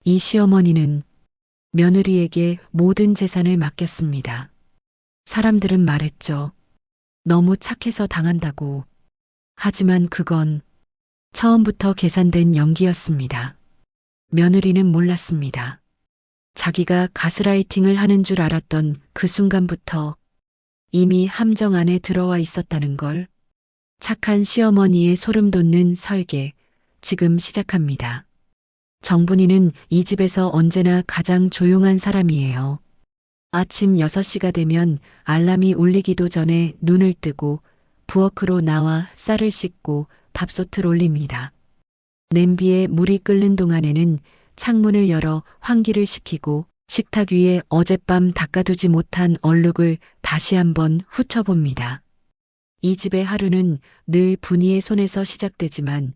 이 시어머니는 며느리에게 모든 재산을 맡겼습니다. 사람들은 말했죠. 너무 착해서 당한다고. 하지만 그건 처음부터 계산된 연기였습니다. 며느리는 몰랐습니다. 자기가 가스라이팅을 하는 줄 알았던 그 순간부터 이미 함정 안에 들어와 있었다는 걸. 착한 시어머니의 소름 돋는 설계, 지금 시작합니다. 정분이는 이 집에서 언제나 가장 조용한 사람이에요. 아침 6시가 되면 알람이 울리기도 전에 눈을 뜨고 부엌으로 나와 쌀을 씻고 밥솥을 올립니다. 냄비에 물이 끓는 동안에는 창문을 열어 환기를 시키고 식탁 위에 어젯밤 닦아두지 못한 얼룩을 다시 한번 훑어봅니다. 이 집의 하루는 늘 분이의 손에서 시작되지만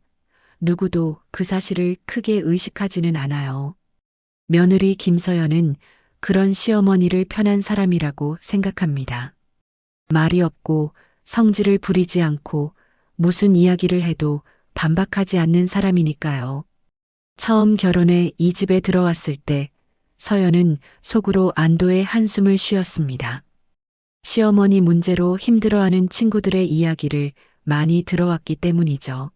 누구도 그 사실을 크게 의식하지는 않아요. 며느리 김서연은 그런 시어머니를 편한 사람이라고 생각합니다. 말이 없고 성질을 부리지 않고 무슨 이야기를 해도 반박하지 않는 사람이니까요. 처음 결혼해 이 집에 들어왔을 때 서연은 속으로 안도의 한숨을 쉬었습니다. 시어머니 문제로 힘들어하는 친구들의 이야기를 많이 들어왔기 때문이죠.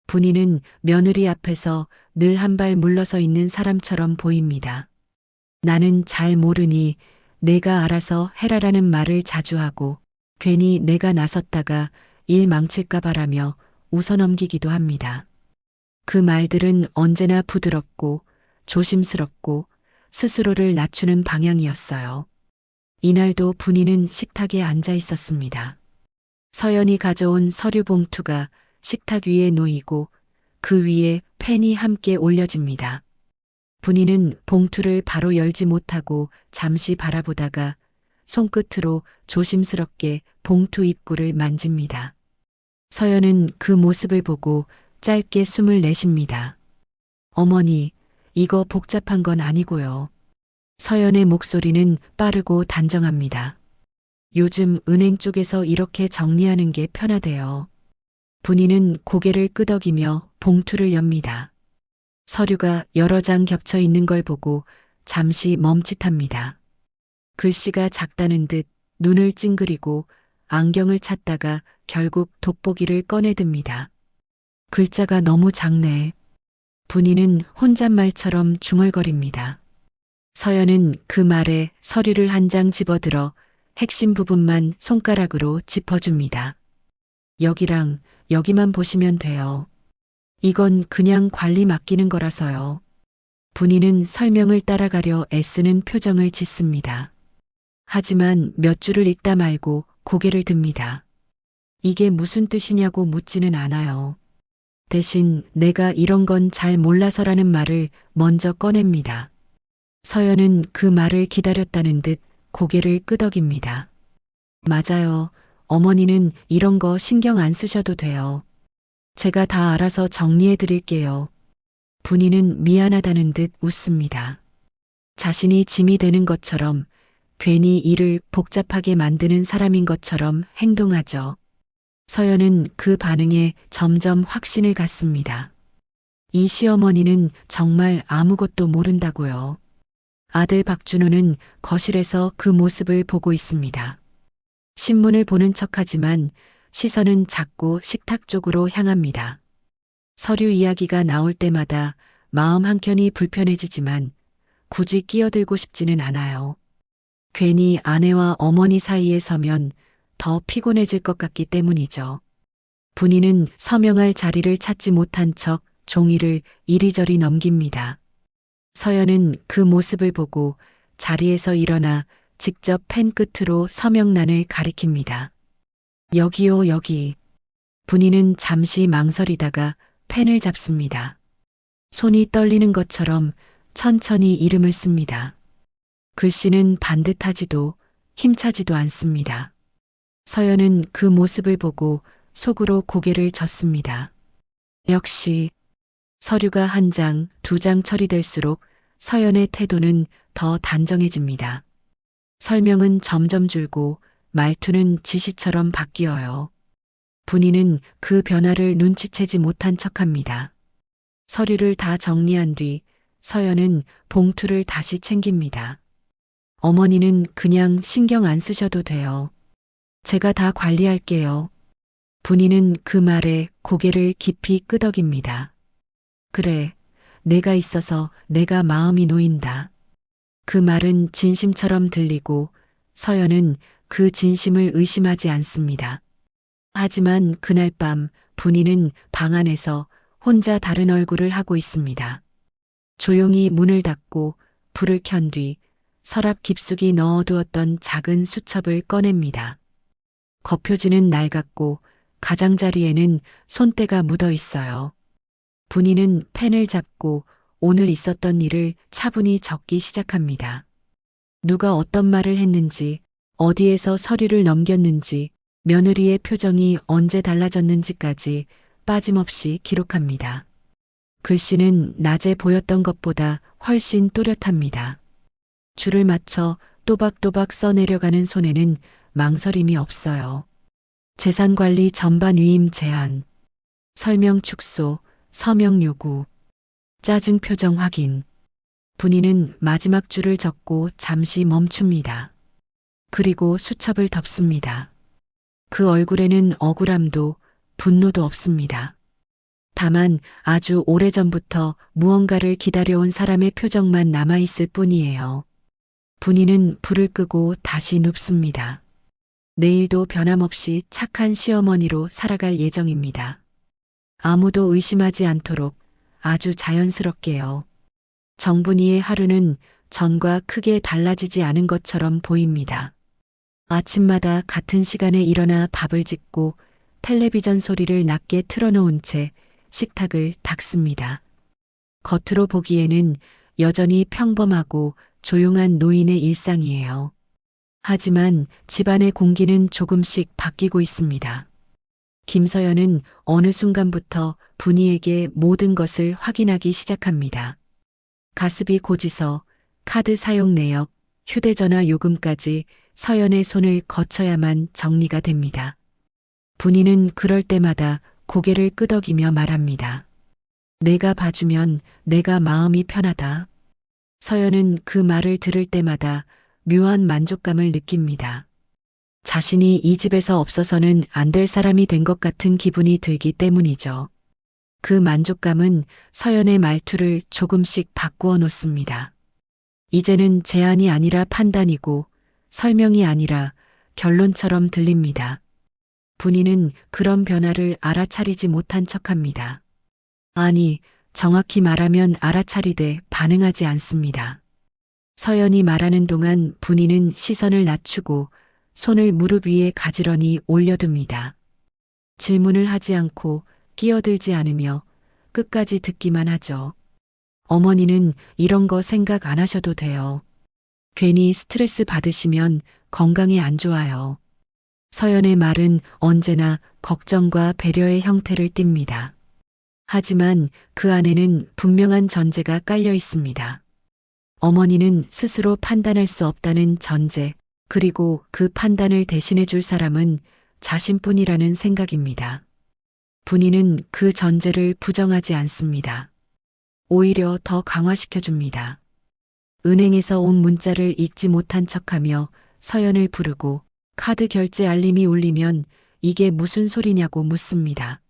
분이는 며느리 앞에서 늘 한 발 물러서 있는 사람처럼 보입니다. 나는 잘 모르니 내가 알아서 해라라는 말을 자주 하고 괜히 내가 나섰다가 일 망칠까 바라며 웃어넘기기도 합니다. 그 말들은 언제나 부드럽고 조심스럽고 스스로를 낮추는 방향이었어요. 이날도 분이는 식탁에 앉아 있었습니다. 서연이 가져온 서류 봉투가 식탁 위에 놓이고 그 위에 펜이 함께 올려집니다. 분이는 봉투를 바로 열지 못하고 잠시 바라보다가 손끝으로 조심스럽게 봉투 입구를 만집니다. 서연은 그 모습을 보고 짧게 숨을 내쉽니다. 어머니, 이거 복잡한 건 아니고요. 서연의 목소리는 빠르고 단정합니다. 요즘 은행 쪽에서 이렇게 정리하는 게 편하대요. 분이는 고개를 끄덕이며 봉투를 엽니다. 서류가 여러 장 겹쳐 있는 걸 보고 잠시 멈칫합니다. 글씨가 작다는 듯 눈을 찡그리고 안경을 찾다가 결국 돋보기를 꺼내듭니다. 글자가 너무 작네. 분이는 혼잣말처럼 중얼거립니다. 서연은 그 말에 서류를 한 장 집어들어 핵심 부분만 손가락으로 짚어줍니다. 여기랑 여기만 보시면 돼요. 이건 그냥 관리 맡기는 거라서요. 분이는 설명을 따라가려 애쓰는 표정을 짓습니다. 하지만 몇 줄을 읽다 말고 고개를 듭니다. 이게 무슨 뜻이냐고 묻지는 않아요. 대신 내가 이런 건 잘 몰라서라는 말을 먼저 꺼냅니다. 서연은 그 말을 기다렸다는 듯 고개를 끄덕입니다. 맞아요. 어머니는 이런 거 신경 안 쓰셔도 돼요. 제가 다 알아서 정리해 드릴게요. 분이는 미안하다는 듯 웃습니다. 자신이 짐이 되는 것처럼 괜히 일을 복잡하게 만드는 사람인 것처럼 행동하죠. 서연은 그 반응에 점점 확신을 갖습니다. 이 시어머니는 정말 아무것도 모른다고요. 아들 박준호는 거실에서 그 모습을 보고 있습니다. 신문을 보는 척하지만 시선은 자꾸 식탁 쪽으로 향합니다. 서류 이야기가 나올 때마다 마음 한켠이 불편해지지만 굳이 끼어들고 싶지는 않아요. 괜히 아내와 어머니 사이에 서면 더 피곤해질 것 같기 때문이죠. 분이는 서명할 자리를 찾지 못한 척 종이를 이리저리 넘깁니다. 서연은 그 모습을 보고 자리에서 일어나 직접 펜 끝으로 서명란을 가리킵니다. 여기요, 여기. 분이는 잠시 망설이다가 펜을 잡습니다. 손이 떨리는 것처럼 천천히 이름을 씁니다. 글씨는 반듯하지도 힘차지도 않습니다. 서연은 그 모습을 보고 속으로 고개를 젓습니다. 역시 서류가 한 장, 두 장 처리될수록 서연의 태도는 더 단정해집니다. 설명은 점점 줄고 말투는 지시처럼 바뀌어요. 분이는 그 변화를 눈치채지 못한 척합니다. 서류를 다 정리한 뒤 서연은 봉투를 다시 챙깁니다. 어머니는 그냥 신경 안 쓰셔도 돼요. 제가 다 관리할게요. 분이는 그 말에 고개를 깊이 끄덕입니다. 그래, 내가 있어서 내가 마음이 놓인다. 그 말은 진심처럼 들리고 서연은 그 진심을 의심하지 않습니다. 하지만 그날 밤 분이는 방 안에서 혼자 다른 얼굴을 하고 있습니다. 조용히 문을 닫고 불을 켠 뒤 서랍 깊숙이 넣어두었던 작은 수첩을 꺼냅니다. 겉표지는 낡았고 가장자리에는 손때가 묻어 있어요. 분이는 펜을 잡고 오늘 있었던 일을 차분히 적기 시작합니다. 누가 어떤 말을 했는지, 어디에서 서류를 넘겼는지, 며느리의 표정이 언제 달라졌는지까지 빠짐없이 기록합니다. 글씨는 낮에 보였던 것보다 훨씬 또렷합니다. 줄을 맞춰 또박또박 써내려가는 손에는 망설임이 없어요. 재산관리 전반 위임 제한, 설명 축소, 서명 요구, 짜증 표정 확인. 분이는 마지막 줄을 적고 잠시 멈춥니다. 그리고 수첩을 덮습니다. 그 얼굴에는 억울함도 분노도 없습니다. 다만 아주 오래전부터 무언가를 기다려온 사람의 표정만 남아있을 뿐이에요. 분이는 불을 끄고 다시 눕습니다. 내일도 변함없이 착한 시어머니로 살아갈 예정입니다. 아무도 의심하지 않도록 아주 자연스럽게요. 정분이의 하루는 전과 크게 달라지지 않은 것처럼 보입니다. 아침마다 같은 시간에 일어나 밥을 짓고 텔레비전 소리를 낮게 틀어놓은 채 식탁을 닦습니다. 겉으로 보기에는 여전히 평범하고 조용한 노인의 일상이에요. 하지만 집안의 공기는 조금씩 바뀌고 있습니다. 김서연은 어느 순간부터 분이에게 모든 것을 확인하기 시작합니다. 가습기 고지서, 카드 사용 내역, 휴대전화 요금까지 서연의 손을 거쳐야만 정리가 됩니다. 분이는 그럴 때마다 고개를 끄덕이며 말합니다. 내가 봐주면 내가 마음이 편하다. 서연은 그 말을 들을 때마다 묘한 만족감을 느낍니다. 자신이 이 집에서 없어서는 안 될 사람이 된 것 같은 기분이 들기 때문이죠. 그 만족감은 서연의 말투를 조금씩 바꾸어 놓습니다. 이제는 제안이 아니라 판단이고 설명이 아니라 결론처럼 들립니다. 분이는 그런 변화를 알아차리지 못한 척합니다. 아니, 정확히 말하면 알아차리되 반응하지 않습니다. 서연이 말하는 동안 분이는 시선을 낮추고 손을 무릎 위에 가지런히 올려둡니다. 질문을 하지 않고 끼어들지 않으며 끝까지 듣기만 하죠. 어머니는 이런 거 생각 안 하셔도 돼요. 괜히 스트레스 받으시면 건강에 안 좋아요. 서연의 말은 언제나 걱정과 배려의 형태를 띱니다. 하지만 그 안에는 분명한 전제가 깔려 있습니다. 어머니는 스스로 판단할 수 없다는 전제, 그리고 그 판단을 대신해 줄 사람은 자신뿐이라는 생각입니다. 분이는 그 전제를 부정하지 않습니다. 오히려 더 강화시켜 줍니다. 은행에서 온 문자를 읽지 못한 척하며 서연을 부르고 카드 결제 알림이 울리면 이게 무슨 소리냐고 묻습니다.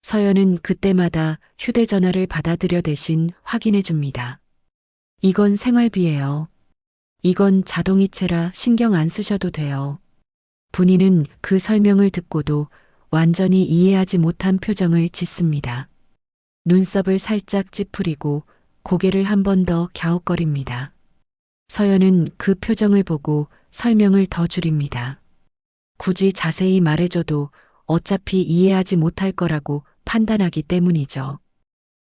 서연은 그때마다 휴대전화를 받아들여 대신 확인해 줍니다. 이건 생활비예요. 이건 자동이체라 신경 안 쓰셔도 돼요. 분이는 그 설명을 듣고도 완전히 이해하지 못한 표정을 짓습니다. 눈썹을 살짝 찌푸리고 고개를 한 번 더 갸웃거립니다. 서연은 그 표정을 보고 설명을 더 줄입니다. 굳이 자세히 말해줘도 어차피 이해하지 못할 거라고 판단하기 때문이죠.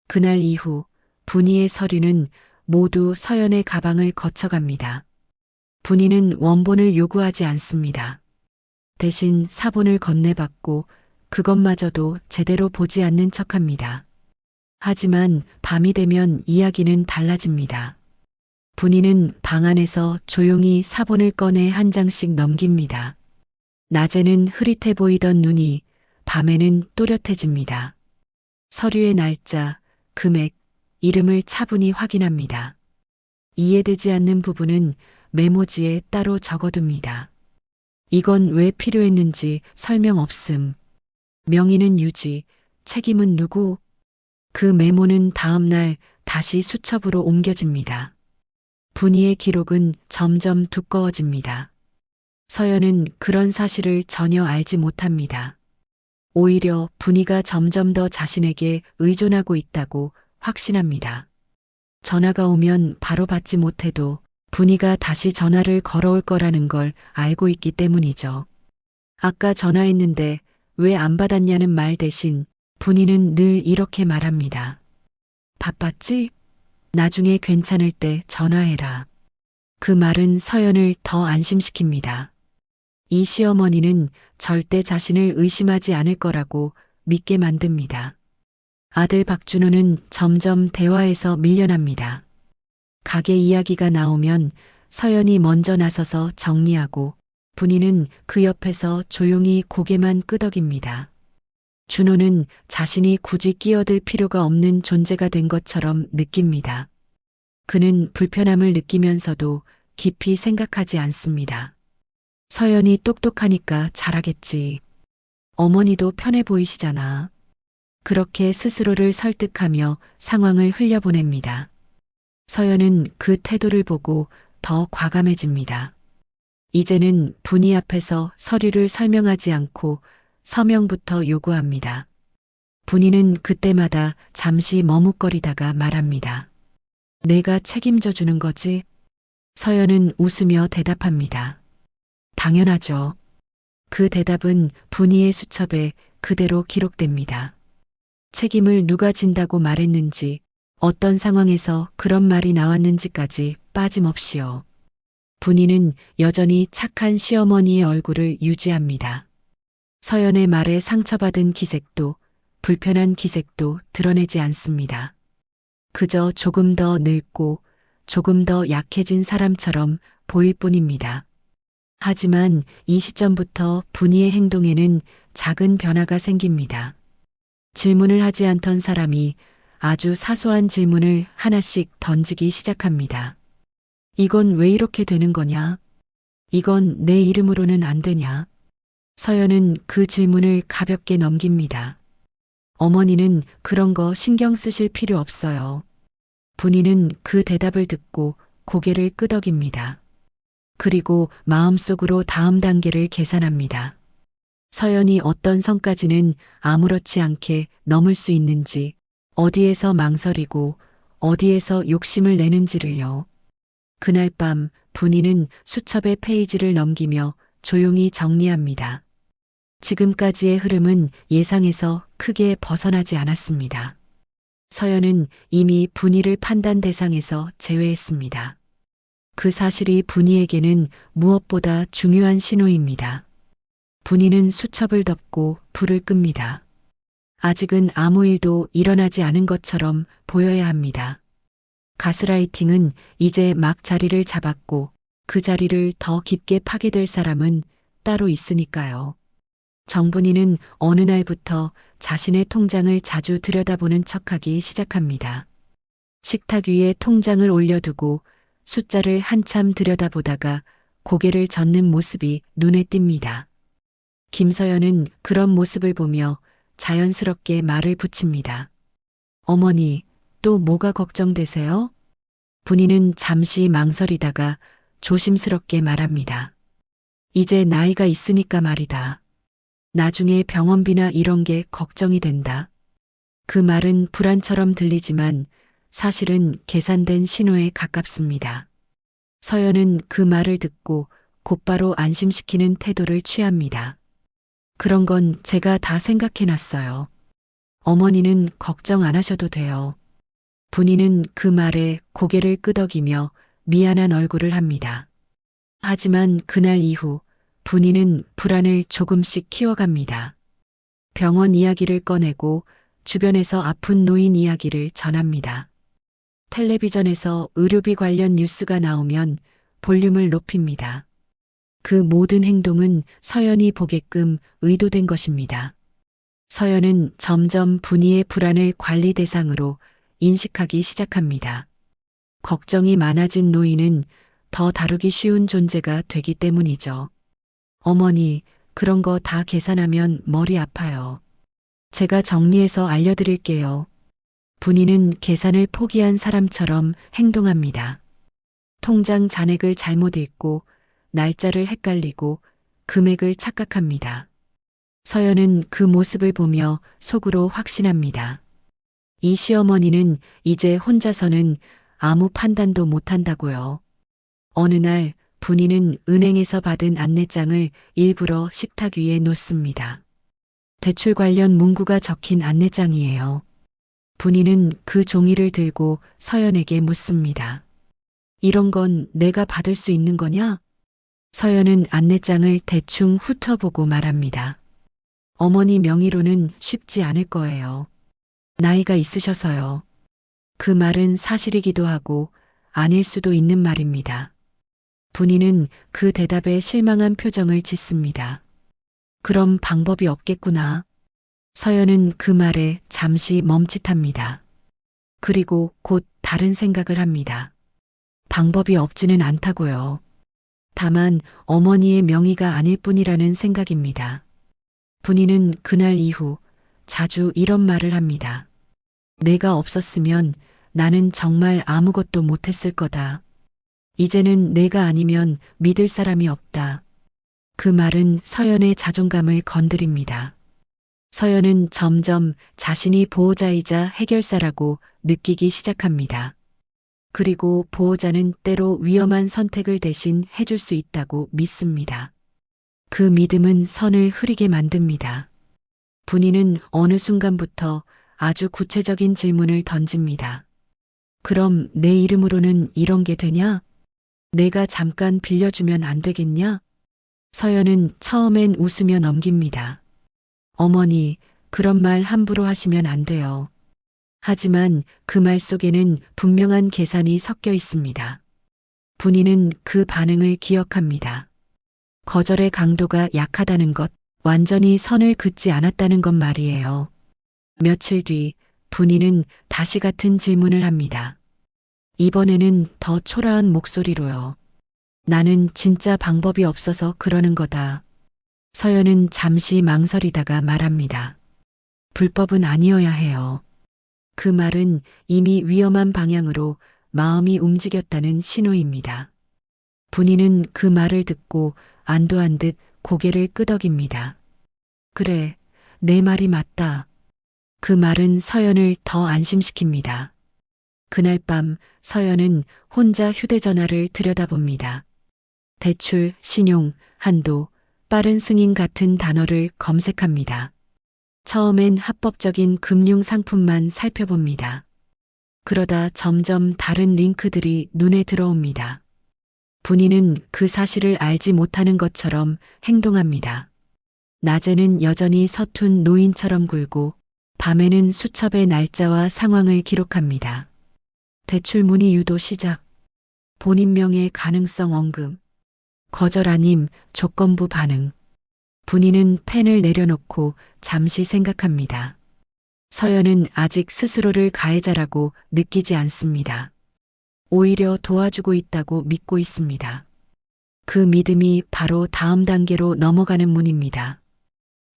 그날 이후 분이의 서류는 모두 서연의 가방을 거쳐갑니다. 분이는 원본을 요구하지 않습니다. 대신 사본을 건네받고 그것마저도 제대로 보지 않는 척합니다. 하지만 밤이 되면 이야기는 달라집니다. 분이는 방 안에서 조용히 사본을 꺼내 한 장씩 넘깁니다. 낮에는 흐릿해 보이던 눈이 밤에는 또렷해집니다. 서류의 날짜, 금액, 이름을 차분히 확인합니다. 이해되지 않는 부분은 메모지에 따로 적어둡니다. 이건 왜 필요했는지 설명 없음. 명의는 유지, 책임은 누구? 그 메모는 다음 날 다시 수첩으로 옮겨집니다. 분이의 기록은 점점 두꺼워집니다. 서연은 그런 사실을 전혀 알지 못합니다. 오히려 분이가 점점 더 자신에게 의존하고 있다고 확신합니다. 전화가 오면 바로 받지 못해도 분이가 다시 전화를 걸어올 거라는 걸 알고 있기 때문이죠. 아까 전화했는데 왜 안 받았냐는 말 대신 분이는 늘 이렇게 말합니다. 바빴지? 나중에 괜찮을 때 전화해라. 그 말은 서연을 더 안심시킵니다. 이 시어머니는 절대 자신을 의심하지 않을 거라고 믿게 만듭니다. 아들 박준호는 점점 대화에서 밀려납니다. 가게 이야기가 나오면 서연이 먼저 나서서 정리하고 분이는 그 옆에서 조용히 고개만 끄덕입니다. 준호는 자신이 굳이 끼어들 필요가 없는 존재가 된 것처럼 느낍니다. 그는 불편함을 느끼면서도 깊이 생각하지 않습니다. 서연이 똑똑하니까 잘하겠지. 어머니도 편해 보이시잖아. 그렇게 스스로를 설득하며 상황을 흘려보냅니다. 서연은 그 태도를 보고 더 과감해집니다. 이제는 분이 앞에서 서류를 설명하지 않고 서명부터 요구합니다. 분이는 그때마다 잠시 머뭇거리다가 말합니다. 내가 책임져 주는 거지? 서연은 웃으며 대답합니다. 당연하죠. 그 대답은 분이의 수첩에 그대로 기록됩니다. 책임을 누가 진다고 말했는지, 어떤 상황에서 그런 말이 나왔는지까지 빠짐없이요. 분이는 여전히 착한 시어머니의 얼굴을 유지합니다. 서연의 말에 상처받은 기색도 불편한 기색도 드러내지 않습니다. 그저 조금 더 늙고 조금 더 약해진 사람처럼 보일 뿐입니다. 하지만 이 시점부터 분이의 행동에는 작은 변화가 생깁니다. 질문을 하지 않던 사람이 아주 사소한 질문을 하나씩 던지기 시작합니다. 이건 왜 이렇게 되는 거냐? 이건 내 이름으로는 안 되냐? 서연은 그 질문을 가볍게 넘깁니다. 어머니는 그런 거 신경 쓰실 필요 없어요. 분이는 그 대답을 듣고 고개를 끄덕입니다. 그리고 마음속으로 다음 단계를 계산합니다. 서연이 어떤 선까지는 아무렇지 않게 넘을 수 있는지, 어디에서 망설이고 어디에서 욕심을 내는지를요. 그날 밤 분이는 수첩의 페이지를 넘기며 조용히 정리합니다. 지금까지의 흐름은 예상에서 크게 벗어나지 않았습니다. 서연은 이미 분이를 판단 대상에서 제외했습니다. 그 사실이 분이에게는 무엇보다 중요한 신호입니다. 분이는 수첩을 덮고 불을 끕니다. 아직은 아무 일도 일어나지 않은 것처럼 보여야 합니다. 가스라이팅은 이제 막 자리를 잡았고 그 자리를 더 깊게 파괴될 사람은 따로 있으니까요. 정분이는 어느 날부터 자신의 통장을 자주 들여다보는 척하기 시작합니다. 식탁 위에 통장을 올려두고 숫자를 한참 들여다보다가 고개를 젓는 모습이 눈에 띕니다. 김서연은 그런 모습을 보며 자연스럽게 말을 붙입니다. 어머니, 또 뭐가 걱정되세요? 분이는 잠시 망설이다가 조심스럽게 말합니다. 이제 나이가 있으니까 말이다. 나중에 병원비나 이런 게 걱정이 된다. 그 말은 불안처럼 들리지만 사실은 계산된 신호에 가깝습니다. 서연은 그 말을 듣고 곧바로 안심시키는 태도를 취합니다. 그런 건 제가 다 생각해놨어요. 어머니는 걱정 안 하셔도 돼요. 분이는 그 말에 고개를 끄덕이며 미안한 얼굴을 합니다. 하지만 그날 이후 분이는 불안을 조금씩 키워갑니다. 병원 이야기를 꺼내고 주변에서 아픈 노인 이야기를 전합니다. 텔레비전에서 의료비 관련 뉴스가 나오면 볼륨을 높입니다. 그 모든 행동은 서연이 보게끔 의도된 것입니다. 서연은 점점 분이의 불안을 관리 대상으로 인식하기 시작합니다. 걱정이 많아진 노인은 더 다루기 쉬운 존재가 되기 때문이죠. 어머니, 그런 거 다 계산하면 머리 아파요. 제가 정리해서 알려드릴게요. 분이는 계산을 포기한 사람처럼 행동합니다. 통장 잔액을 잘못 읽고 날짜를 헷갈리고 금액을 착각합니다. 서연은 그 모습을 보며 속으로 확신합니다. 이 시어머니는 이제 혼자서는 아무 판단도 못한다고요. 어느 날 분이는 은행에서 받은 안내장을 일부러 식탁 위에 놓습니다. 대출 관련 문구가 적힌 안내장이에요. 분이는 그 종이를 들고 서연에게 묻습니다. 이런 건 내가 받을 수 있는 거냐? 서연은 안내장을 대충 훑어보고 말합니다. 어머니 명의로는 쉽지 않을 거예요. 나이가 있으셔서요. 그 말은 사실이기도 하고 아닐 수도 있는 말입니다. 분이는 그 대답에 실망한 표정을 짓습니다. 그럼 방법이 없겠구나. 서연은 그 말에 잠시 멈칫합니다. 그리고 곧 다른 생각을 합니다. 방법이 없지는 않다고요. 다만 어머니의 명의가 아닐 뿐이라는 생각입니다. 분이는 그날 이후 자주 이런 말을 합니다. 내가 없었으면 나는 정말 아무것도 못했을 거다. 이제는 내가 아니면 믿을 사람이 없다. 그 말은 서연의 자존감을 건드립니다. 서연은 점점 자신이 보호자이자 해결사라고 느끼기 시작합니다. 그리고 보호자는 때로 위험한 선택을 대신 해줄 수 있다고 믿습니다. 그 믿음은 선을 흐리게 만듭니다. 분이는 어느 순간부터 아주 구체적인 질문을 던집니다. 그럼 내 이름으로는 이런 게 되냐? 내가 잠깐 빌려주면 안 되겠냐? 서연은 처음엔 웃으며 넘깁니다. 어머니, 그런 말 함부로 하시면 안 돼요. 하지만 그 말 속에는 분명한 계산이 섞여 있습니다. 분이는 그 반응을 기억합니다. 거절의 강도가 약하다는 것, 완전히 선을 긋지 않았다는 것 말이에요. 며칠 뒤 분이는 다시 같은 질문을 합니다. 이번에는 더 초라한 목소리로요. 나는 진짜 방법이 없어서 그러는 거다. 서연은 잠시 망설이다가 말합니다. 불법은 아니어야 해요. 그 말은 이미 위험한 방향으로 마음이 움직였다는 신호입니다. 분이는 그 말을 듣고 안도한 듯 고개를 끄덕입니다. 그래, 내 말이 맞다. 그 말은 서연을 더 안심시킵니다. 그날 밤 서연은 혼자 휴대전화를 들여다봅니다. 대출, 신용, 한도, 빠른 승인 같은 단어를 검색합니다. 처음엔 합법적인 금융 상품만 살펴봅니다. 그러다 점점 다른 링크들이 눈에 들어옵니다. 분이는 그 사실을 알지 못하는 것처럼 행동합니다. 낮에는 여전히 서툰 노인처럼 굴고 밤에는 수첩에 날짜와 상황을 기록합니다. 대출 문의 유도 시작. 본인 명의 가능성 언급. 거절 아님 조건부 반응. 분이는 펜을 내려놓고 잠시 생각합니다. 서연은 아직 스스로를 가해자라고 느끼지 않습니다. 오히려 도와주고 있다고 믿고 있습니다. 그 믿음이 바로 다음 단계로 넘어가는 문입니다.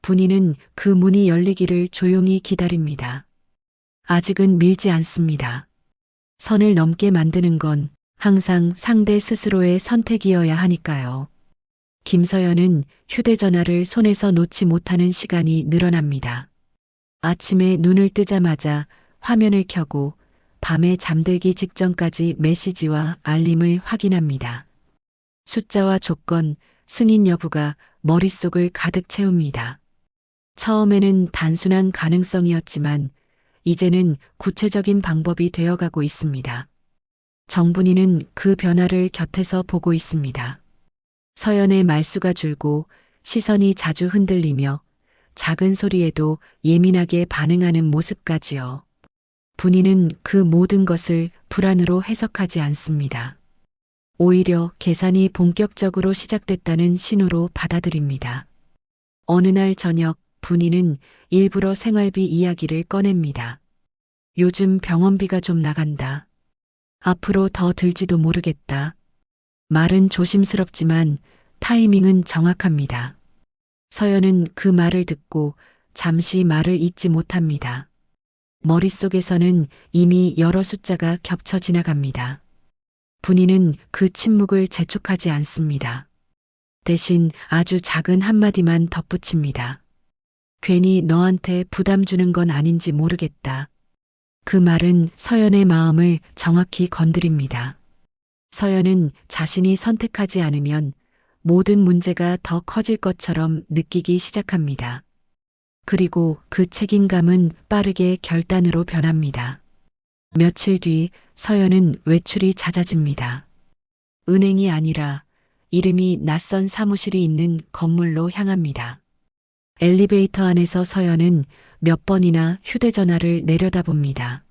분이는 그 문이 열리기를 조용히 기다립니다. 아직은 밀지 않습니다. 선을 넘게 만드는 건 항상 상대 스스로의 선택이어야 하니까요. 김서연은 휴대전화를 손에서 놓지 못하는 시간이 늘어납니다. 아침에 눈을 뜨자마자 화면을 켜고 밤에 잠들기 직전까지 메시지와 알림을 확인합니다. 숫자와 조건, 승인 여부가 머릿속을 가득 채웁니다. 처음에는 단순한 가능성이었지만 이제는 구체적인 방법이 되어가고 있습니다. 정분이는 그 변화를 곁에서 보고 있습니다. 서연의 말수가 줄고 시선이 자주 흔들리며 작은 소리에도 예민하게 반응하는 모습까지요. 분이는 그 모든 것을 불안으로 해석하지 않습니다. 오히려 계산이 본격적으로 시작됐다는 신호로 받아들입니다. 어느 날 저녁 분이는 일부러 생활비 이야기를 꺼냅니다. 요즘 병원비가 좀 나간다. 앞으로 더 들지도 모르겠다. 말은 조심스럽지만 타이밍은 정확합니다. 서연은 그 말을 듣고 잠시 말을 잇지 못합니다. 머릿속에서는 이미 여러 숫자가 겹쳐 지나갑니다. 분이는 그 침묵을 재촉하지 않습니다. 대신 아주 작은 한마디만 덧붙입니다. 괜히 너한테 부담 주는 건 아닌지 모르겠다. 그 말은 서연의 마음을 정확히 건드립니다. 서연은 자신이 선택하지 않으면 모든 문제가 더 커질 것처럼 느끼기 시작합니다. 그리고 그 책임감은 빠르게 결단으로 변합니다. 며칠 뒤 서연은 외출이 잦아집니다. 은행이 아니라 이름이 낯선 사무실이 있는 건물로 향합니다. 엘리베이터 안에서 서연은 몇 번이나 휴대전화를 내려다봅니다.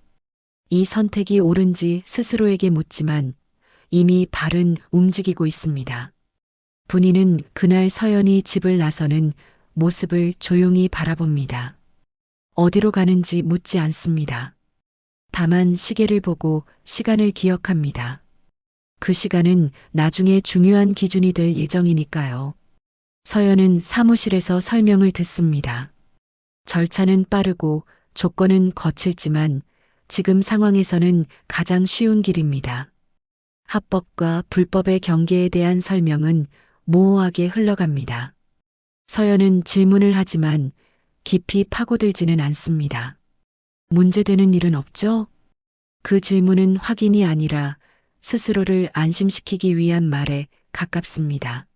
이 선택이 옳은지 스스로에게 묻지만 이미 발은 움직이고 있습니다. 분이는 그날 서연이 집을 나서는 모습을 조용히 바라봅니다. 어디로 가는지 묻지 않습니다. 다만 시계를 보고 시간을 기억합니다. 그 시간은 나중에 중요한 기준이 될 예정이니까요. 서연은 사무실에서 설명을 듣습니다. 절차는 빠르고 조건은 거칠지만 지금 상황에서는 가장 쉬운 길입니다. 합법과 불법의 경계에 대한 설명은 모호하게 흘러갑니다. 서연은 질문을 하지만 깊이 파고들지는 않습니다. 문제되는 일은 없죠? 그 질문은 확인이 아니라 스스로를 안심시키기 위한 말에 가깝습니다.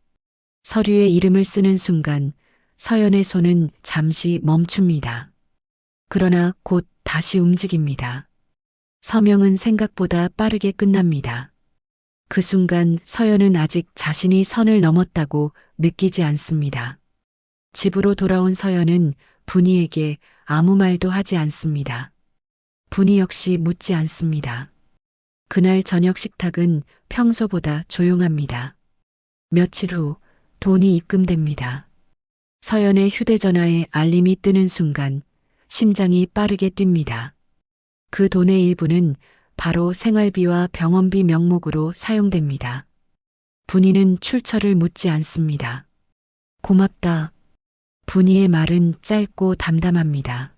서류에 이름을 쓰는 순간 서연의 손은 잠시 멈춥니다. 그러나 곧 다시 움직입니다. 서명은 생각보다 빠르게 끝납니다. 그 순간 서연은 아직 자신이 선을 넘었다고 느끼지 않습니다. 집으로 돌아온 서연은 분이에게 아무 말도 하지 않습니다. 분이 역시 묻지 않습니다. 그날 저녁 식탁은 평소보다 조용합니다. 며칠 후 돈이 입금됩니다. 서연의 휴대전화에 알림이 뜨는 순간 심장이 빠르게 뜁니다. 그 돈의 일부는 바로 생활비와 병원비 명목으로 사용됩니다. 분이는 출처를 묻지 않습니다. 고맙다. 분이의 말은 짧고 담담합니다.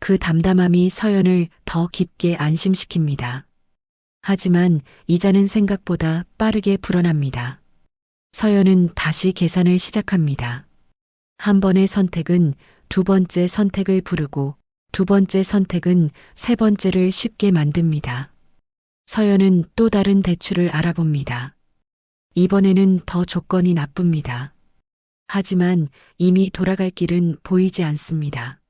그 담담함이 서연을 더 깊게 안심시킵니다. 하지만 이자는 생각보다 빠르게 불어납니다. 서연은 다시 계산을 시작합니다. 한 번의 선택은 두 번째 선택을 부르고 두 번째 선택은 세 번째를 쉽게 만듭니다. 서연은 또 다른 대출을 알아봅니다. 이번에는 더 조건이 나쁩니다. 하지만 이미 돌아갈 길은 보이지 않습니다.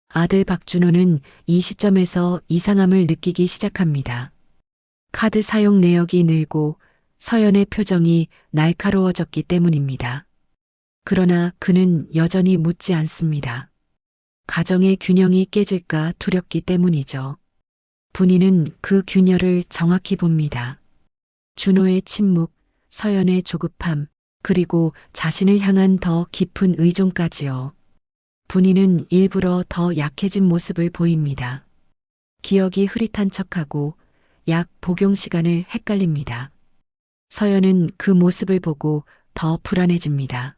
아들 박준호는 이 시점에서 이상함을 느끼기 시작합니다. 카드 사용 내역이 늘고 서연의 표정이 날카로워졌기 때문입니다. 그러나 그는 여전히 묻지 않습니다. 가정의 균형이 깨질까 두렵기 때문이죠. 분이는 그 균열을 정확히 봅니다. 준호의 침묵, 서연의 조급함, 그리고 자신을 향한 더 깊은 의존까지요. 분이는 일부러 더 약해진 모습을 보입니다. 기억이 흐릿한 척하고 약 복용 시간을 헷갈립니다. 서연은 그 모습을 보고 더 불안해집니다.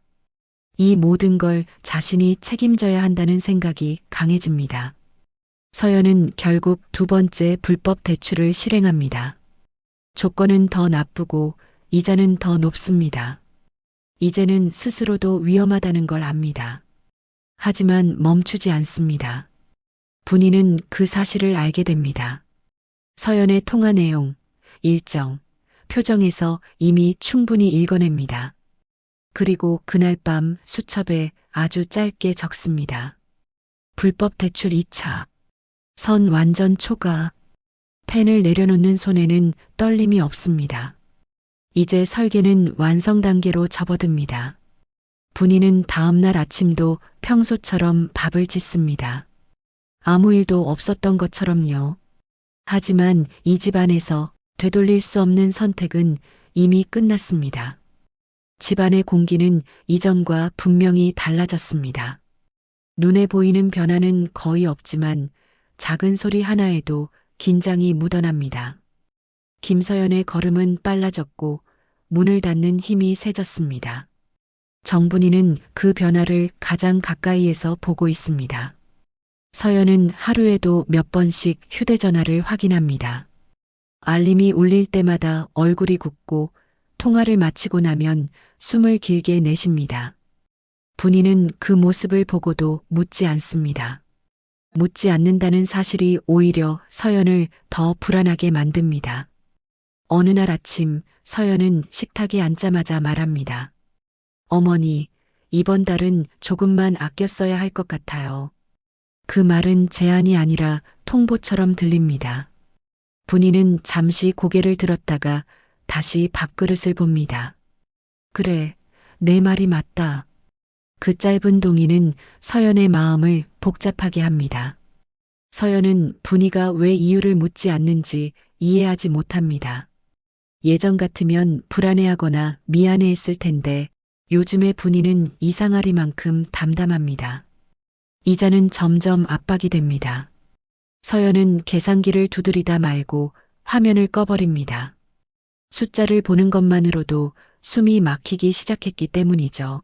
이 모든 걸 자신이 책임져야 한다는 생각이 강해집니다. 서연은 결국 두 번째 불법 대출을 실행합니다. 조건은 더 나쁘고 이자는 더 높습니다. 이제는 스스로도 위험하다는 걸 압니다. 하지만 멈추지 않습니다. 분이는 그 사실을 알게 됩니다. 서연의 통화 내용, 일정, 표정에서 이미 충분히 읽어냅니다. 그리고 그날 밤 수첩에 아주 짧게 적습니다. 불법 대출 2차. 선 완전 초과. 펜을 내려놓는 손에는 떨림이 없습니다. 이제 설계는 완성 단계로 접어듭니다. 분이는 다음날 아침도 평소처럼 밥을 짓습니다. 아무 일도 없었던 것처럼요. 하지만 이 집안에서 되돌릴 수 없는 선택은 이미 끝났습니다. 집안의 공기는 이전과 분명히 달라졌습니다. 눈에 보이는 변화는 거의 없지만 작은 소리 하나에도 긴장이 묻어납니다. 김서연의 걸음은 빨라졌고 문을 닫는 힘이 세졌습니다. 정분이는 그 변화를 가장 가까이에서 보고 있습니다. 서연은 하루에도 몇 번씩 휴대전화를 확인합니다. 알림이 울릴 때마다 얼굴이 굳고 통화를 마치고 나면 숨을 길게 내쉽니다. 분이는 그 모습을 보고도 묻지 않습니다. 묻지 않는다는 사실이 오히려 서연을 더 불안하게 만듭니다. 어느 날 아침 서연은 식탁에 앉자마자 말합니다. 어머니, 이번 달은 조금만 아껴 써야 할 것 같아요. 그 말은 제안이 아니라 통보처럼 들립니다. 분이는 잠시 고개를 들었다가 다시 밥그릇을 봅니다. 그래, 내 말이 맞다. 그 짧은 동의는 서연의 마음을 복잡하게 합니다. 서연은 분이가 왜 이유를 묻지 않는지 이해하지 못합니다. 예전 같으면 불안해하거나 미안해했을 텐데 요즘의 분이는 이상하리만큼 담담합니다. 이자는 점점 압박이 됩니다. 서연은 계산기를 두드리다 말고 화면을 꺼버립니다. 숫자를 보는 것만으로도 숨이 막히기 시작했기 때문이죠.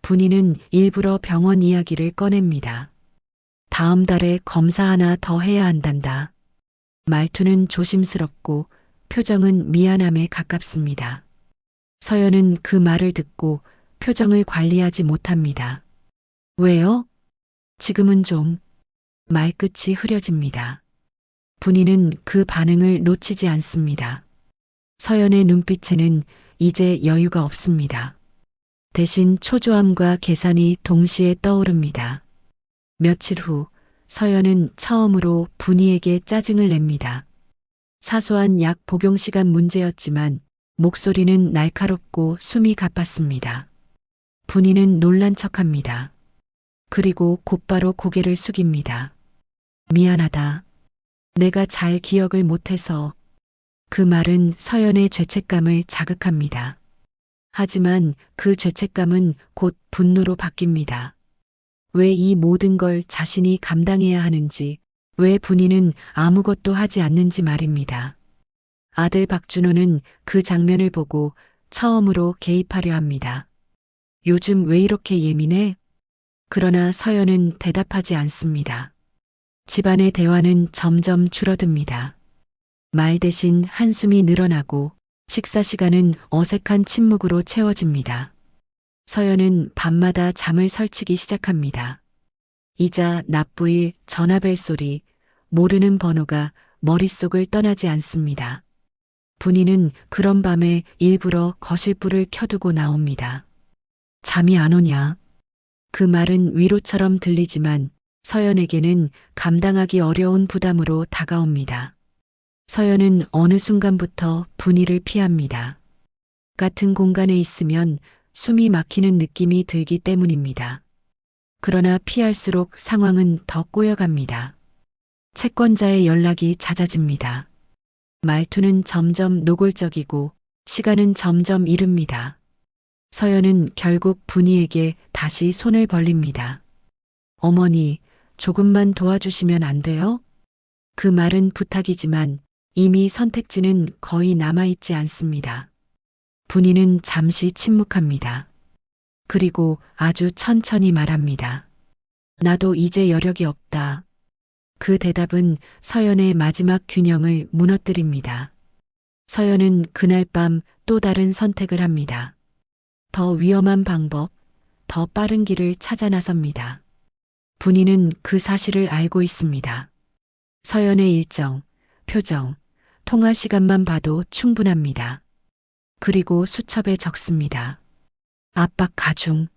분이는 일부러 병원 이야기를 꺼냅니다. 다음 달에 검사 하나 더 해야 한단다. 말투는 조심스럽고 표정은 미안함에 가깝습니다. 서연은 그 말을 듣고 표정을 관리하지 못합니다. 왜요? 지금은 좀. 말끝이 흐려집니다. 분이는 그 반응을 놓치지 않습니다. 서연의 눈빛에는 이제 여유가 없습니다. 대신 초조함과 계산이 동시에 떠오릅니다. 며칠 후 서연은 처음으로 분이에게 짜증을 냅니다. 사소한 약 복용 시간 문제였지만 목소리는 날카롭고 숨이 가빴습니다. 분이는 놀란 척합니다. 그리고 곧바로 고개를 숙입니다. 미안하다. 내가 잘 기억을 못해서. 그 말은 서연의 죄책감을 자극합니다. 하지만 그 죄책감은 곧 분노로 바뀝니다. 왜 이 모든 걸 자신이 감당해야 하는지, 왜 분이는 아무것도 하지 않는지 말입니다. 아들 박준호는 그 장면을 보고 처음으로 개입하려 합니다. 요즘 왜 이렇게 예민해? 그러나 서연은 대답하지 않습니다. 집안의 대화는 점점 줄어듭니다. 말 대신 한숨이 늘어나고 식사 시간은 어색한 침묵으로 채워집니다. 서연은 밤마다 잠을 설치기 시작합니다. 이자 납부일 전화벨 소리, 모르는 번호가 머릿속을 떠나지 않습니다. 분이는 그런 밤에 일부러 거실불을 켜두고 나옵니다. 잠이 안 오냐? 그 말은 위로처럼 들리지만 서연에게는 감당하기 어려운 부담으로 다가옵니다. 서연은 어느 순간부터 분이를 피합니다. 같은 공간에 있으면 숨이 막히는 느낌이 들기 때문입니다. 그러나 피할수록 상황은 더 꼬여갑니다. 채권자의 연락이 잦아집니다. 말투는 점점 노골적이고 시간은 점점 이릅니다. 서연은 결국 분이에게 다시 손을 벌립니다. 어머니, 조금만 도와주시면 안 돼요? 그 말은 부탁이지만 이미 선택지는 거의 남아있지 않습니다. 분이는 잠시 침묵합니다. 그리고 아주 천천히 말합니다. 나도 이제 여력이 없다. 그 대답은 서연의 마지막 균형을 무너뜨립니다. 서연은 그날 밤 또 다른 선택을 합니다. 더 위험한 방법, 더 빠른 길을 찾아 나섭니다. 분이는 그 사실을 알고 있습니다. 서연의 일정, 표정, 통화 시간만 봐도 충분합니다. 그리고 수첩에 적습니다. 압박 가중,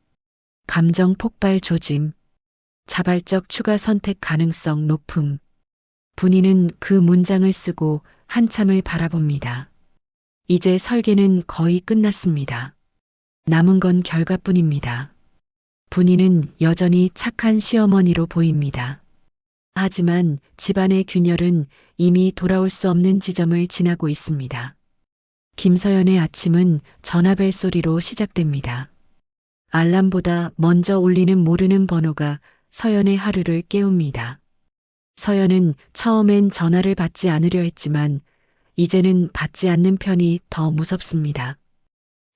감정 폭발 조짐, 자발적 추가 선택 가능성 높음. 분이는 그 문장을 쓰고 한참을 바라봅니다. 이제 설계는 거의 끝났습니다. 남은 건 결과뿐입니다. 분이는 여전히 착한 시어머니로 보입니다. 하지만 집안의 균열은 이미 돌아올 수 없는 지점을 지나고 있습니다. 김서연의 아침은 전화벨 소리로 시작됩니다. 알람보다 먼저 울리는 모르는 번호가 서연의 하루를 깨웁니다. 서연은 처음엔 전화를 받지 않으려 했지만 이제는 받지 않는 편이 더 무섭습니다.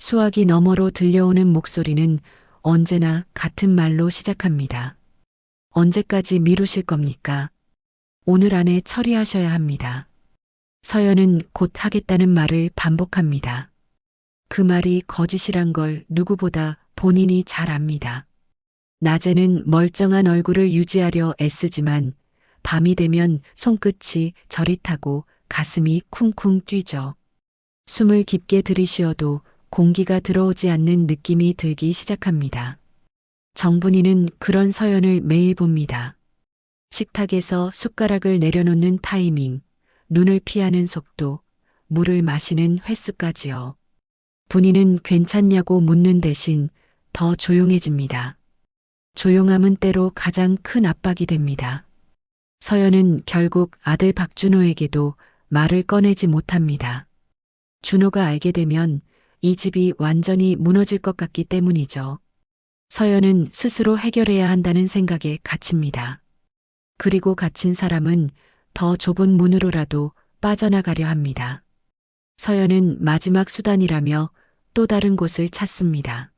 수화기 너머로 들려오는 목소리는 언제나 같은 말로 시작합니다. 언제까지 미루실 겁니까? 오늘 안에 처리하셔야 합니다. 서연은 곧 하겠다는 말을 반복합니다. 그 말이 거짓이란 걸 누구보다 본인이 잘 압니다. 낮에는 멀쩡한 얼굴을 유지하려 애쓰지만 밤이 되면 손끝이 저릿하고 가슴이 쿵쿵 뛰죠. 숨을 깊게 들이쉬어도 공기가 들어오지 않는 느낌이 들기 시작합니다. 정분이는 그런 서연을 매일 봅니다. 식탁에서 숟가락을 내려놓는 타이밍, 눈을 피하는 속도, 물을 마시는 횟수까지요. 분이는 괜찮냐고 묻는 대신 더 조용해집니다. 조용함은 때로 가장 큰 압박이 됩니다. 서연은 결국 아들 박준호에게도 말을 꺼내지 못합니다. 준호가 알게 되면 이 집이 완전히 무너질 것 같기 때문이죠. 서연은 스스로 해결해야 한다는 생각에 갇힙니다. 그리고 갇힌 사람은 더 좁은 문으로라도 빠져나가려 합니다. 서연은 마지막 수단이라며 또 다른 곳을 찾습니다.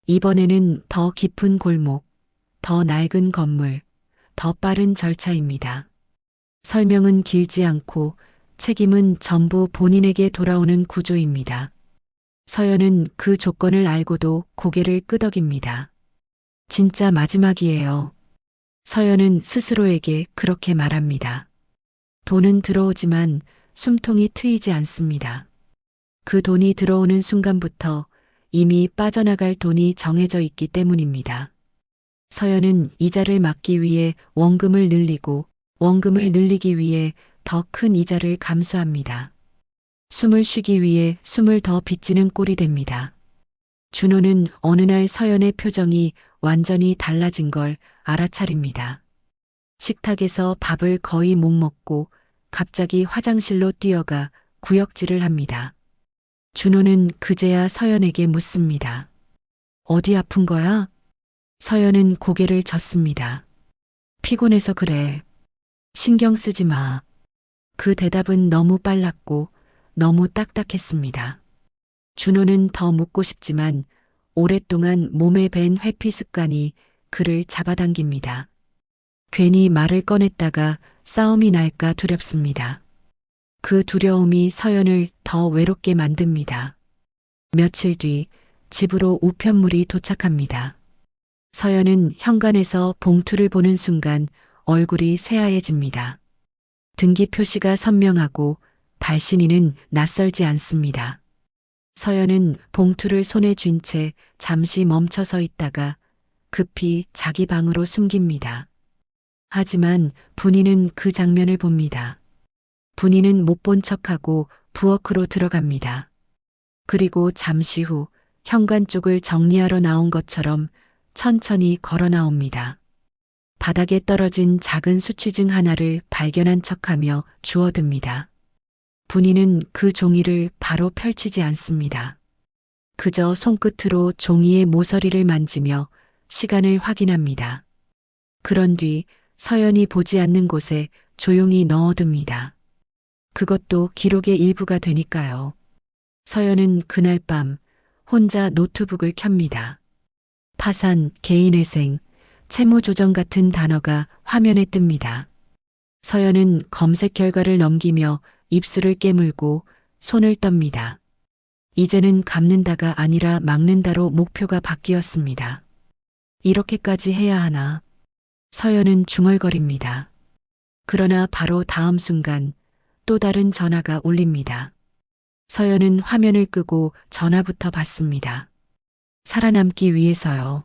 이번에는 더 깊은 골목, 더 낡은 건물, 더 빠른 절차입니다. 설명은 길지 않고 책임은 전부 본인에게 돌아오는 구조입니다. 서연은 그 조건을 알고도 고개를 끄덕입니다. 진짜 마지막이에요. 서연은 스스로에게 그렇게 말합니다. 돈은 들어오지만 숨통이 트이지 않습니다. 그 돈이 들어오는 순간부터 이미 빠져나갈 돈이 정해져 있기 때문입니다. 서연은 이자를 막기 위해 원금을 늘리고 원금을 늘리기 위해 더 큰 이자를 감수합니다. 숨을 쉬기 위해 숨을 더 빚지는 꼴이 됩니다. 준호는 어느 날 서연의 표정이 완전히 달라진 걸 알아차립니다. 식탁에서 밥을 거의 못 먹고 갑자기 화장실로 뛰어가 구역질을 합니다. 준호는 그제야 서연에게 묻습니다. 어디 아픈 거야? 서연은 고개를 젓습니다. 피곤해서 그래. 신경 쓰지 마. 그 대답은 너무 빨랐고 너무 딱딱했습니다. 준호는 더 묻고 싶지만 오랫동안 몸에 밴 회피 습관이 그를 잡아당깁니다. 괜히 말을 꺼냈다가 싸움이 날까 두렵습니다. 그 두려움이 서연을 더 외롭게 만듭니다. 며칠 뒤 집으로 우편물이 도착합니다. 서연은 현관에서 봉투를 보는 순간 얼굴이 새하얘집니다. 등기 표시가 선명하고 발신인은 낯설지 않습니다. 서연은 봉투를 손에 쥔 채 잠시 멈춰 서 있다가 급히 자기 방으로 숨깁니다. 하지만 분이는 그 장면을 봅니다. 분이는 못 본 척하고 부엌으로 들어갑니다. 그리고 잠시 후 현관 쪽을 정리하러 나온 것처럼 천천히 걸어 나옵니다. 바닥에 떨어진 작은 수취증 하나를 발견한 척하며 주워듭니다. 분이는 그 종이를 바로 펼치지 않습니다. 그저 손끝으로 종이의 모서리를 만지며 시간을 확인합니다. 그런 뒤 서연이 보지 않는 곳에 조용히 넣어둡니다. 그것도 기록의 일부가 되니까요. 서연은 그날 밤 혼자 노트북을 켭니다. 파산, 개인회생, 채무조정 같은 단어가 화면에 뜹니다. 서연은 검색 결과를 넘기며 입술을 깨물고 손을 떱니다. 이제는 갚는다가 아니라 막는다로 목표가 바뀌었습니다. 이렇게까지 해야 하나? 서연은 중얼거립니다. 그러나 바로 다음 순간 또 다른 전화가 울립니다. 서연은 화면을 끄고 전화부터 받습니다. 살아남기 위해서요.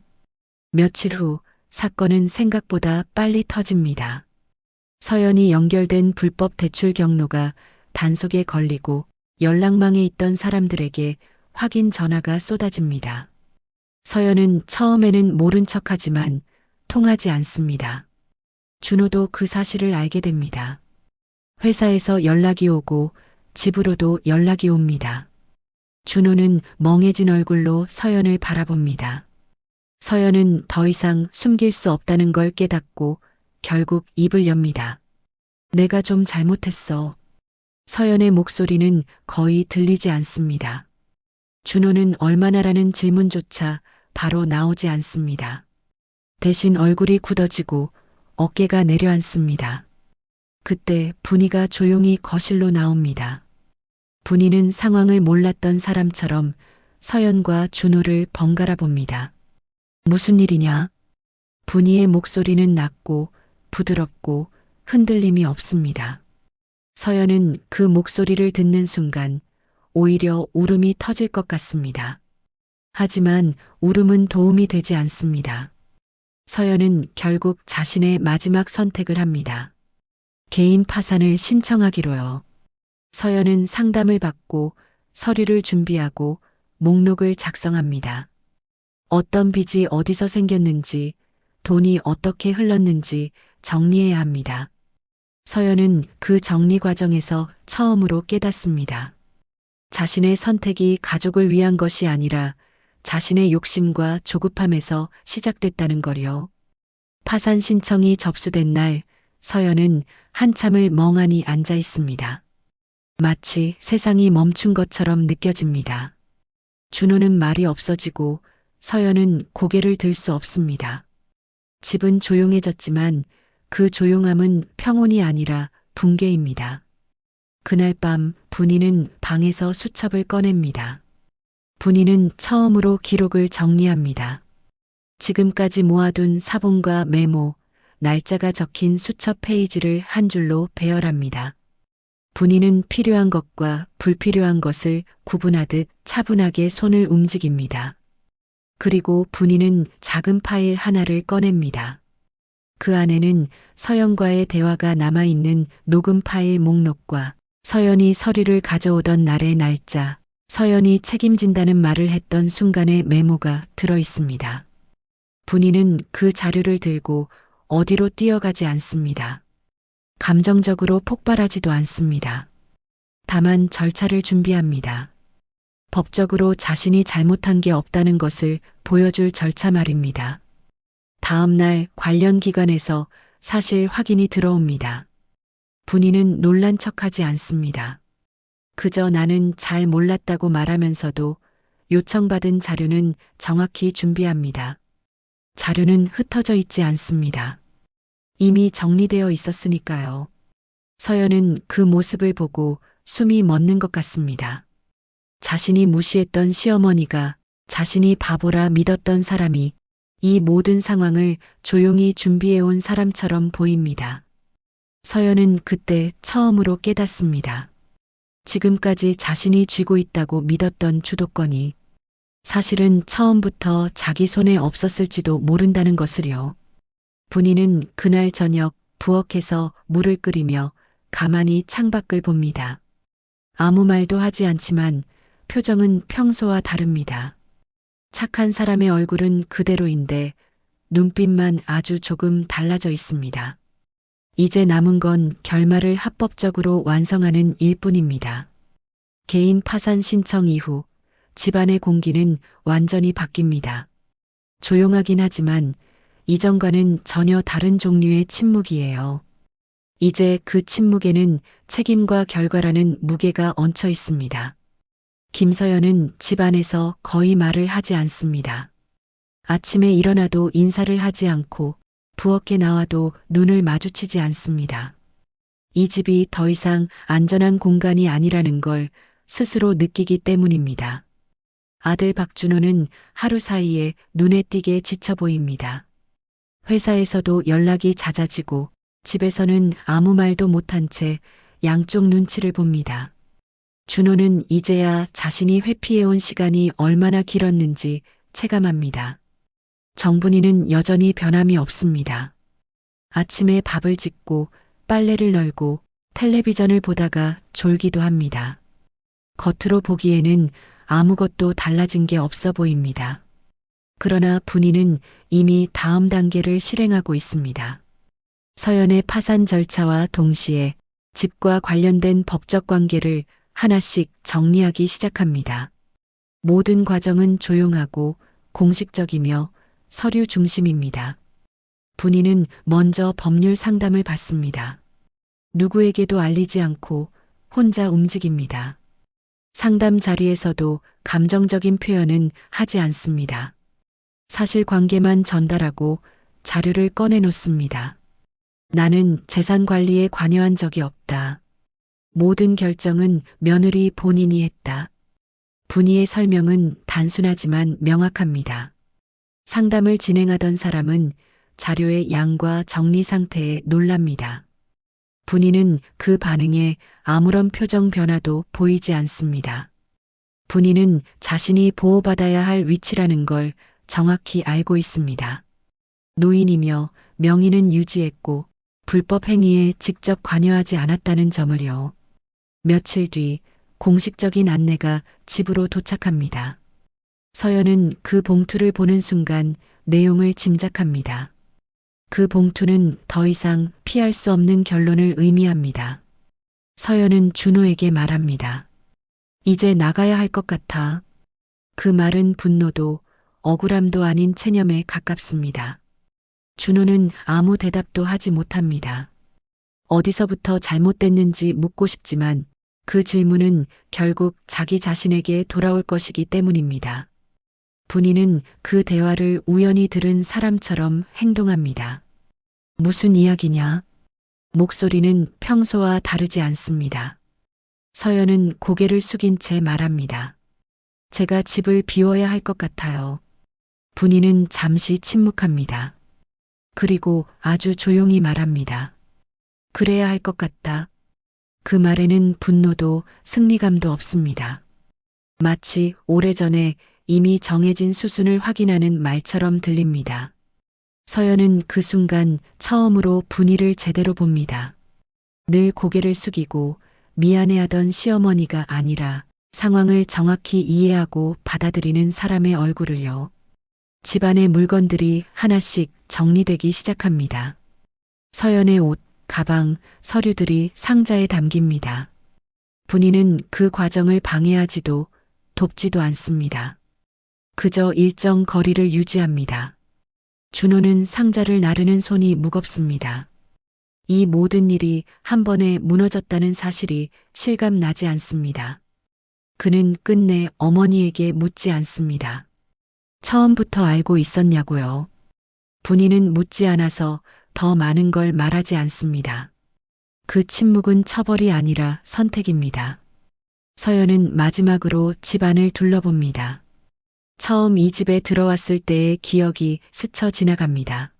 며칠 후 사건은 생각보다 빨리 터집니다. 서연이 연결된 불법 대출 경로가 단속에 걸리고 연락망에 있던 사람들에게 확인 전화가 쏟아집니다. 서연은 처음에는 모른 척하지만 통하지 않습니다. 준호도 그 사실을 알게 됩니다. 회사에서 연락이 오고 집으로도 연락이 옵니다. 준호는 멍해진 얼굴로 서연을 바라봅니다. 서연은 더 이상 숨길 수 없다는 걸 깨닫고 결국 입을 엽니다. 내가 좀 잘못했어. 서연의 목소리는 거의 들리지 않습니다. 준호는 얼마나라는 질문조차 바로 나오지 않습니다. 대신 얼굴이 굳어지고 어깨가 내려앉습니다. 그때 분이가 조용히 거실로 나옵니다. 분이는 상황을 몰랐던 사람처럼 서연과 준호를 번갈아 봅니다. 무슨 일이냐? 분이의 목소리는 낮고 부드럽고 흔들림이 없습니다. 서연은 그 목소리를 듣는 순간 오히려 울음이 터질 것 같습니다. 하지만 울음은 도움이 되지 않습니다. 서연은 결국 자신의 마지막 선택을 합니다. 개인 파산을 신청하기로요. 서연은 상담을 받고 서류를 준비하고 목록을 작성합니다. 어떤 빚이 어디서 생겼는지, 돈이 어떻게 흘렀는지 정리해야 합니다. 서연은 그 정리 과정에서 처음으로 깨닫습니다. 자신의 선택이 가족을 위한 것이 아니라 자신의 욕심과 조급함에서 시작됐다는 거요. 파산 신청이 접수된 날, 서연은 한참을 멍하니 앉아 있습니다. 마치 세상이 멈춘 것처럼 느껴집니다. 준호는 말이 없어지고 서연은 고개를 들 수 없습니다. 집은 조용해졌지만 그 조용함은 평온이 아니라 붕괴입니다. 그날 밤 분이는 방에서 수첩을 꺼냅니다. 분이는 처음으로 기록을 정리합니다. 지금까지 모아둔 사본과 메모, 날짜가 적힌 수첩 페이지를 한 줄로 배열합니다. 분이는 필요한 것과 불필요한 것을 구분하듯 차분하게 손을 움직입니다. 그리고 분이는 작은 파일 하나를 꺼냅니다. 그 안에는 서연과의 대화가 남아있는 녹음 파일 목록과 서연이 서류를 가져오던 날의 날짜, 서연이 책임진다는 말을 했던 순간의 메모가 들어 있습니다. 분이는 그 자료를 들고 어디로 뛰어가지 않습니다. 감정적으로 폭발하지도 않습니다. 다만 절차를 준비합니다. 법적으로 자신이 잘못한 게 없다는 것을 보여줄 절차 말입니다. 다음 날 관련 기관에서 사실 확인이 들어옵니다. 분이는 놀란 척하지 않습니다. 그저 나는 잘 몰랐다고 말하면서도 요청받은 자료는 정확히 준비합니다. 자료는 흩어져 있지 않습니다. 이미 정리되어 있었으니까요. 서연은 그 모습을 보고 숨이 멎는 것 같습니다. 자신이 무시했던 시어머니가 자신이 바보라 믿었던 사람이 이 모든 상황을 조용히 준비해온 사람처럼 보입니다. 서연은 그때 처음으로 깨닫습니다. 지금까지 자신이 쥐고 있다고 믿었던 주도권이 사실은 처음부터 자기 손에 없었을지도 모른다는 것을요. 분이는 그날 저녁 부엌에서 물을 끓이며 가만히 창밖을 봅니다. 아무 말도 하지 않지만 표정은 평소와 다릅니다. 착한 사람의 얼굴은 그대로인데 눈빛만 아주 조금 달라져 있습니다. 이제 남은 건 결말을 합법적으로 완성하는 일뿐입니다. 개인 파산 신청 이후 집안의 공기는 완전히 바뀝니다. 조용하긴 하지만 이전과는 전혀 다른 종류의 침묵이에요. 이제 그 침묵에는 책임과 결과라는 무게가 얹혀 있습니다. 김서연은 집안에서 거의 말을 하지 않습니다. 아침에 일어나도 인사를 하지 않고 부엌에 나와도 눈을 마주치지 않습니다. 이 집이 더 이상 안전한 공간이 아니라는 걸 스스로 느끼기 때문입니다. 아들 박준호는 하루 사이에 눈에 띄게 지쳐 보입니다. 회사에서도 연락이 잦아지고 집에서는 아무 말도 못한 채 양쪽 눈치를 봅니다. 준호는 이제야 자신이 회피해온 시간이 얼마나 길었는지 체감합니다. 정분이는 여전히 변함이 없습니다. 아침에 밥을 짓고 빨래를 널고 텔레비전을 보다가 졸기도 합니다. 겉으로 보기에는 아무것도 달라진 게 없어 보입니다. 그러나 분이는 이미 다음 단계를 실행하고 있습니다. 서연의 파산 절차와 동시에 집과 관련된 법적 관계를 하나씩 정리하기 시작합니다. 모든 과정은 조용하고 공식적이며 서류 중심입니다. 분이는 먼저 법률 상담을 받습니다. 누구에게도 알리지 않고 혼자 움직입니다. 상담 자리에서도 감정적인 표현은 하지 않습니다. 사실관계만 전달하고 자료를 꺼내놓습니다. 나는 재산 관리에 관여한 적이 없다. 모든 결정은 며느리 본인이 했다. 분이의 설명은 단순하지만 명확합니다. 상담을 진행하던 사람은 자료의 양과 정리 상태에 놀랍니다. 분이는 그 반응에 아무런 표정 변화도 보이지 않습니다. 분이는 자신이 보호받아야 할 위치라는 걸 정확히 알고 있습니다. 노인이며 명의는 유지했고 불법 행위에 직접 관여하지 않았다는 점을요. 며칠 뒤 공식적인 안내가 집으로 도착합니다. 서연은 그 봉투를 보는 순간 내용을 짐작합니다. 그 봉투는 더 이상 피할 수 없는 결론을 의미합니다. 서연은 준호에게 말합니다. 이제 나가야 할 것 같아. 그 말은 분노도 억울함도 아닌 체념에 가깝습니다. 준호는 아무 대답도 하지 못합니다. 어디서부터 잘못됐는지 묻고 싶지만 그 질문은 결국 자기 자신에게 돌아올 것이기 때문입니다. 분이는 그 대화를 우연히 들은 사람처럼 행동합니다. 무슨 이야기냐? 목소리는 평소와 다르지 않습니다. 서연은 고개를 숙인 채 말합니다. 제가 집을 비워야 할 것 같아요. 분이는 잠시 침묵합니다. 그리고 아주 조용히 말합니다. 그래야 할 것 같다. 그 말에는 분노도 승리감도 없습니다. 마치 오래전에 이미 정해진 수순을 확인하는 말처럼 들립니다. 서연은 그 순간 처음으로 분이를 제대로 봅니다. 늘 고개를 숙이고 미안해하던 시어머니가 아니라 상황을 정확히 이해하고 받아들이는 사람의 얼굴을요. 집안의 물건들이 하나씩 정리되기 시작합니다. 서연의 옷, 가방, 서류들이 상자에 담깁니다. 분이는 그 과정을 방해하지도 돕지도 않습니다. 그저 일정 거리를 유지합니다. 준호는 상자를 나르는 손이 무겁습니다. 이 모든 일이 한 번에 무너졌다는 사실이 실감나지 않습니다. 그는 끝내 어머니에게 묻지 않습니다. 처음부터 알고 있었냐고요. 분이는 묻지 않아서 더 많은 걸 말하지 않습니다. 그 침묵은 처벌이 아니라 선택입니다. 서연은 마지막으로 집안을 둘러봅니다. 처음 이 집에 들어왔을 때의 기억이 스쳐 지나갑니다.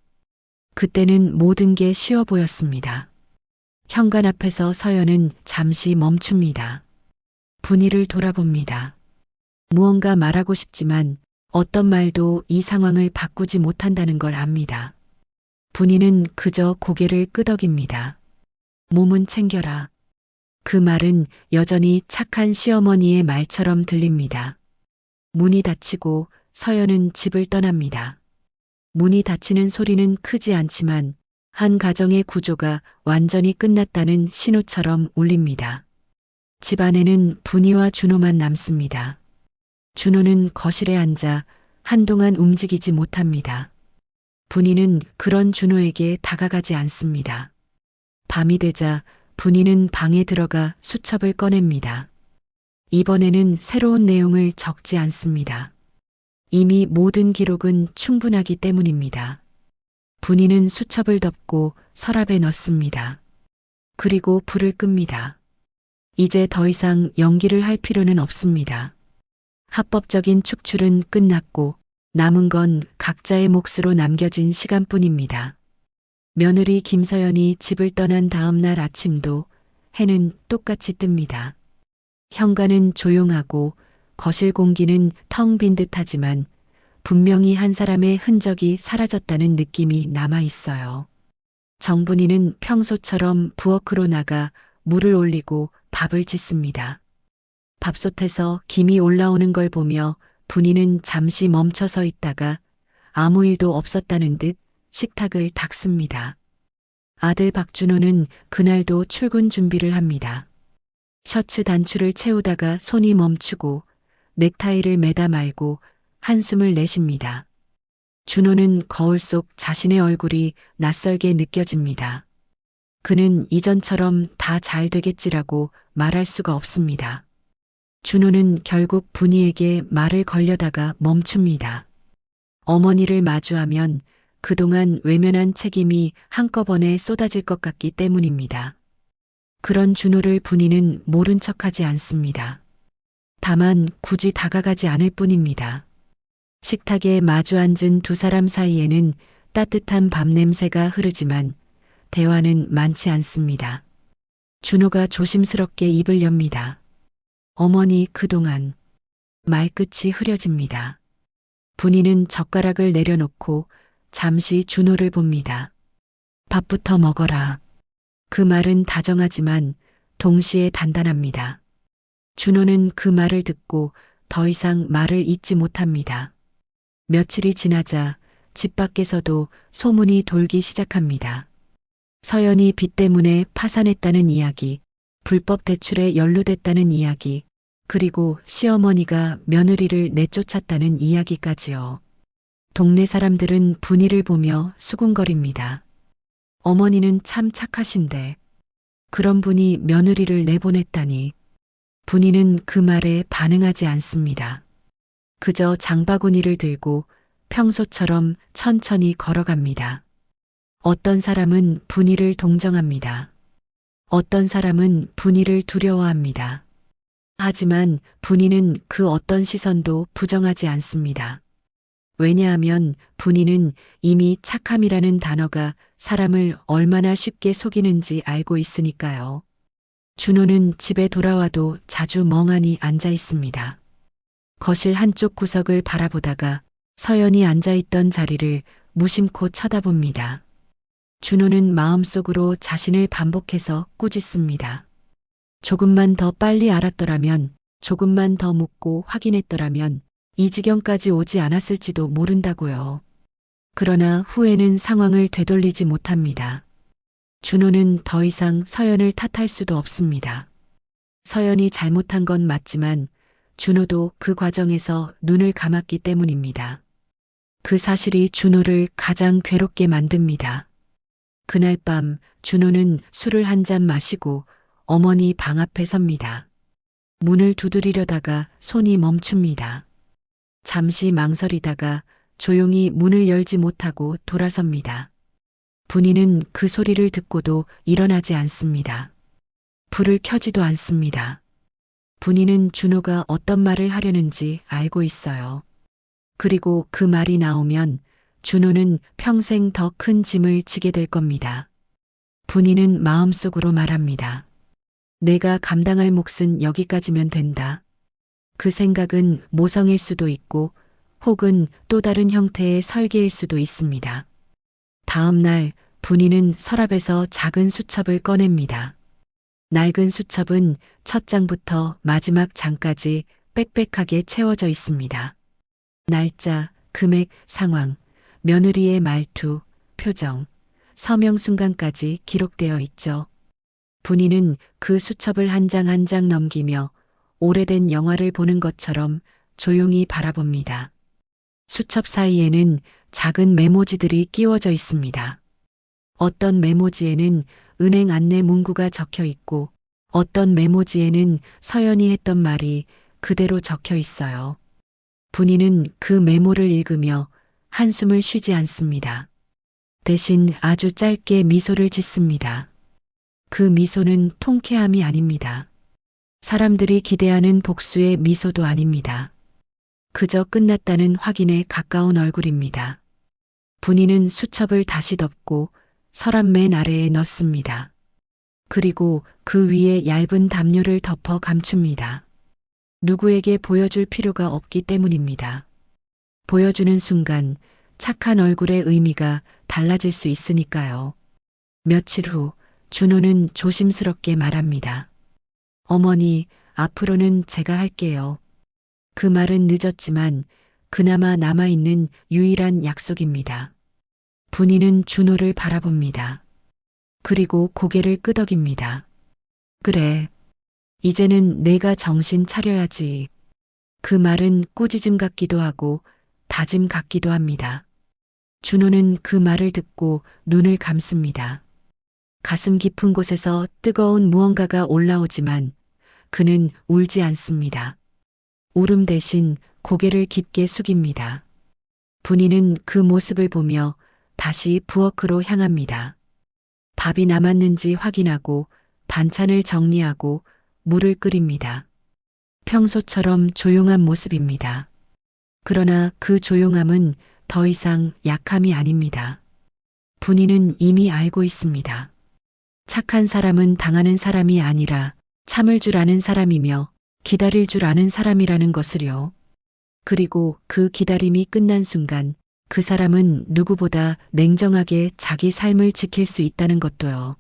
그때는 모든 게 쉬워 보였습니다. 현관 앞에서 서연은 잠시 멈춥니다. 분이를 돌아봅니다. 무언가 말하고 싶지만 어떤 말도 이 상황을 바꾸지 못한다는 걸 압니다. 분이는 그저 고개를 끄덕입니다. 몸은 챙겨라. 그 말은 여전히 착한 시어머니의 말처럼 들립니다. 문이 닫히고 서연은 집을 떠납니다. 문이 닫히는 소리는 크지 않지만 한 가정의 구조가 완전히 끝났다는 신호처럼 울립니다. 집 안에는 분이와 준호만 남습니다. 준호는 거실에 앉아 한동안 움직이지 못합니다. 분이는 그런 준호에게 다가가지 않습니다. 밤이 되자 분이는 방에 들어가 수첩을 꺼냅니다. 이번에는 새로운 내용을 적지 않습니다. 이미 모든 기록은 충분하기 때문입니다. 분이는 수첩을 덮고 서랍에 넣습니다. 그리고 불을 끕니다. 이제 더 이상 연기를 할 필요는 없습니다. 합법적인 축출은 끝났고 남은 건 각자의 몫으로 남겨진 시간뿐입니다. 며느리 김서연이 집을 떠난 다음 날 아침도 해는 똑같이 뜹니다. 현관은 조용하고 거실 공기는 텅 빈 듯하지만 분명히 한 사람의 흔적이 사라졌다는 느낌이 남아 있어요. 정분이는 평소처럼 부엌으로 나가 물을 올리고 밥을 짓습니다. 밥솥에서 김이 올라오는 걸 보며 분이는 잠시 멈춰 서 있다가 아무 일도 없었다는 듯 식탁을 닦습니다. 아들 박준호는 그날도 출근 준비를 합니다. 셔츠 단추를 채우다가 손이 멈추고 넥타이를 매다 말고 한숨을 내쉽니다. 준호는 거울 속 자신의 얼굴이 낯설게 느껴집니다. 그는 이전처럼 다 잘 되겠지라고 말할 수가 없습니다. 준호는 결국 분이에게 말을 걸려다가 멈춥니다. 어머니를 마주하면 그동안 외면한 책임이 한꺼번에 쏟아질 것 같기 때문입니다. 그런 준호를 분이는 모른 척하지 않습니다. 다만 굳이 다가가지 않을 뿐입니다. 식탁에 마주 앉은 두 사람 사이에는 따뜻한 밥 냄새가 흐르지만 대화는 많지 않습니다. 준호가 조심스럽게 입을 엽니다. 어머니 그동안 말끝이 흐려집니다. 분이는 젓가락을 내려놓고 잠시 준호를 봅니다. 밥부터 먹어라. 그 말은 다정하지만 동시에 단단합니다. 준호는 그 말을 듣고 더 이상 말을 잇지 못합니다. 며칠이 지나자 집 밖에서도 소문이 돌기 시작합니다. 서연이 빚 때문에 파산했다는 이야기, 불법 대출에 연루됐다는 이야기, 그리고 시어머니가 며느리를 내쫓았다는 이야기까지요. 동네 사람들은 분이를 보며 수군거립니다. 어머니는 참 착하신데 그런 분이 며느리를 내보냈다니. 분이는 그 말에 반응하지 않습니다. 그저 장바구니를 들고 평소처럼 천천히 걸어갑니다. 어떤 사람은 분이를 동정합니다. 어떤 사람은 분이를 두려워합니다. 하지만 분이는 그 어떤 시선도 부정하지 않습니다. 왜냐하면 분이는 이미 착함이라는 단어가 사람을 얼마나 쉽게 속이는지 알고 있으니까요. 준호는 집에 돌아와도 자주 멍하니 앉아 있습니다. 거실 한쪽 구석을 바라보다가 서연이 앉아있던 자리를 무심코 쳐다봅니다. 준호는 마음속으로 자신을 반복해서 꾸짖습니다. 조금만 더 빨리 알았더라면, 조금만 더 묻고 확인했더라면 이 지경까지 오지 않았을지도 모른다고요. 그러나 후에는 상황을 되돌리지 못합니다. 준호는 더 이상 서연을 탓할 수도 없습니다. 서연이 잘못한 건 맞지만 준호도 그 과정에서 눈을 감았기 때문입니다. 그 사실이 준호를 가장 괴롭게 만듭니다. 그날 밤 준호는 술을 한 잔 마시고 어머니 방 앞에 섭니다. 문을 두드리려다가 손이 멈춥니다. 잠시 망설이다가 조용히 문을 열지 못하고 돌아섭니다. 분이는 그 소리를 듣고도 일어나지 않습니다. 불을 켜지도 않습니다. 분이는 준호가 어떤 말을 하려는지 알고 있어요. 그리고 그 말이 나오면 준호는 평생 더 큰 짐을 지게 될 겁니다. 분이는 마음속으로 말합니다. 내가 감당할 몫은 여기까지면 된다. 그 생각은 모성일 수도 있고 혹은 또 다른 형태의 설계일 수도 있습니다. 다음 날 분이는 서랍에서 작은 수첩을 꺼냅니다. 낡은 수첩은 첫 장부터 마지막 장까지 빽빽하게 채워져 있습니다. 날짜, 금액, 상황, 며느리의 말투, 표정, 서명 순간까지 기록되어 있죠. 분이는 그 수첩을 한 장 한 장 넘기며 오래된 영화를 보는 것처럼 조용히 바라봅니다. 수첩 사이에는 작은 메모지들이 끼워져 있습니다. 어떤 메모지에는 은행 안내 문구가 적혀 있고 어떤 메모지에는 서연이 했던 말이 그대로 적혀 있어요. 분이는 그 메모를 읽으며 한숨을 쉬지 않습니다. 대신 아주 짧게 미소를 짓습니다. 그 미소는 통쾌함이 아닙니다. 사람들이 기대하는 복수의 미소도 아닙니다. 그저 끝났다는 확인에 가까운 얼굴입니다. 분이는 수첩을 다시 덮고 서랍 맨 아래에 넣습니다. 그리고 그 위에 얇은 담요를 덮어 감춥니다. 누구에게 보여줄 필요가 없기 때문입니다. 보여주는 순간 착한 얼굴의 의미가 달라질 수 있으니까요. 며칠 후 준호는 조심스럽게 말합니다. 어머니, 앞으로는 제가 할게요. 그 말은 늦었지만 그나마 남아있는 유일한 약속입니다. 분이는 준호를 바라봅니다. 그리고 고개를 끄덕입니다. 그래, 이제는 내가 정신 차려야지. 그 말은 꾸짖음 같기도 하고 다짐 같기도 합니다. 준호는 그 말을 듣고 눈을 감습니다. 가슴 깊은 곳에서 뜨거운 무언가가 올라오지만 그는 울지 않습니다. 울음 대신 고개를 깊게 숙입니다. 분이는 그 모습을 보며 다시 부엌으로 향합니다. 밥이 남았는지 확인하고 반찬을 정리하고 물을 끓입니다. 평소처럼 조용한 모습입니다. 그러나 그 조용함은 더 이상 약함이 아닙니다. 분이는 이미 알고 있습니다. 착한 사람은 당하는 사람이 아니라 참을 줄 아는 사람이며 기다릴 줄 아는 사람이라는 것을요. 그리고 그 기다림이 끝난 순간 그 사람은 누구보다 냉정하게 자기 삶을 지킬 수 있다는 것도요.